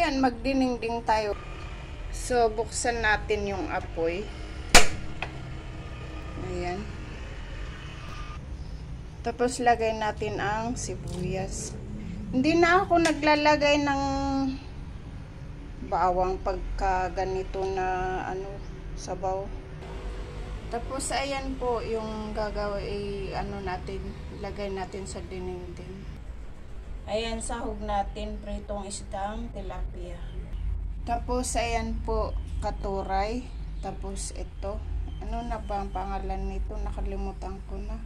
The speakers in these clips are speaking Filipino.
ayan, magdinengding tayo. So, buksan natin yung apoy. Ayan. Tapos, lagay natin ang sibuyas. Hindi na ako naglalagay ng bawang pagka ganito na sabaw. Tapos, ayan po yung gagawin, natin, lagay natin sa dinding. Ayan, sahog natin, pritong isdang tilapia. Tapos, ayan po, katuray. Tapos, ito. Ano na ba ang pangalan nito? Nakalimutan ko na.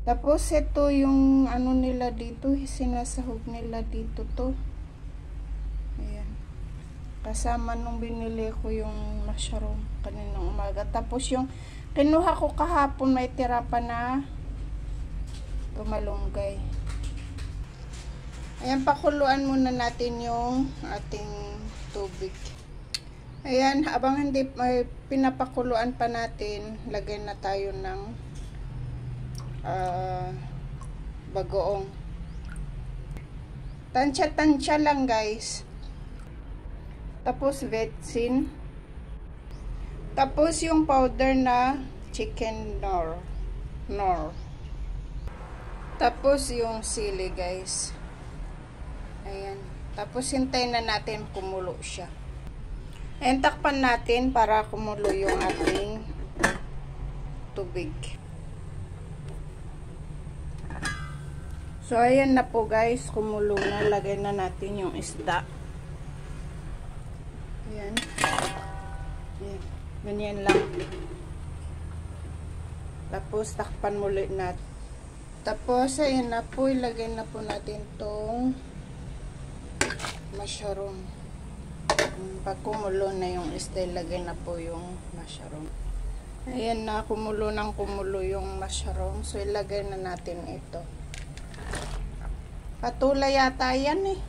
Tapos, ito yung nila dito, sinasahog nila dito to. Ayan. Kasama nung binili ko yung mushroom kaninang umaga. Tapos, yung kinuha ko kahapon, may tira pa na tumalunggay. Ayan, pakuluan muna natin yung ating tubig. Ayan, habang hindi pinapakuluan pa natin, lagay na tayo ng bagoong. Tansya-tansya lang, guys. Tapos vetsin. Tapos yung powder na chicken nor. Tapos yung sili, guys. Ayan. Tapos hintayin na natin kumulo siya. Ayan, takpan natin para kumulo yung ating tubig. So, ayan na po, guys. Kumulo na. Lagay na natin yung isda. Ayan. Ayan. Ganyan lang. Tapos, takpan muli natin. Tapos, ayan na po. Ilagay na po natin tong mushroom. Pag kumulo na yung isda, ilagay na po yung mushroom. Ayan na, kumulo ng kumulo yung mushroom. So, ilagay na natin ito. Patulay yata yan eh.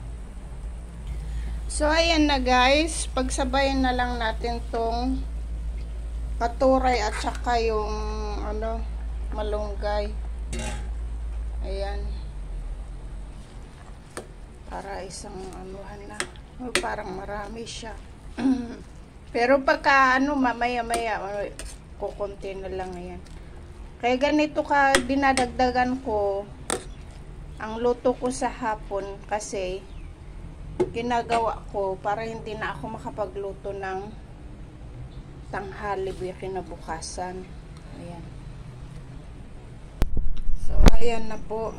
So, ayan na, guys. Pagsabayan na lang natin tong katuray at saka yung malunggay. Ayan. Para isang na. Parang marami siya. Pero pagka mamaya-maya, kukunti na lang yan. Kaya ganito ka dinadagdagan ko ang luto ko sa hapon kasi ginagawa ko para hindi na ako makapagluto ng tanghali kinabukasan. Ayan. So, ayan na po.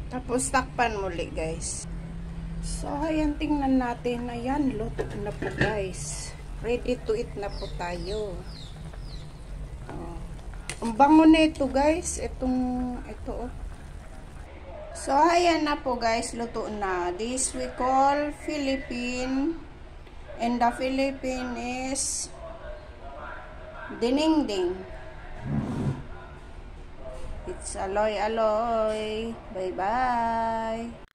Tapos, takpan muli, guys. So, ayan, tingnan natin. Ayan, luto na po, guys. Ready to eat na po tayo. Ang bango na ito, guys. Ito, oh. So, ayan na po, guys. Luto na. This we call Philippine. And the Philippine is dinengding. It's aloy. Bye-bye.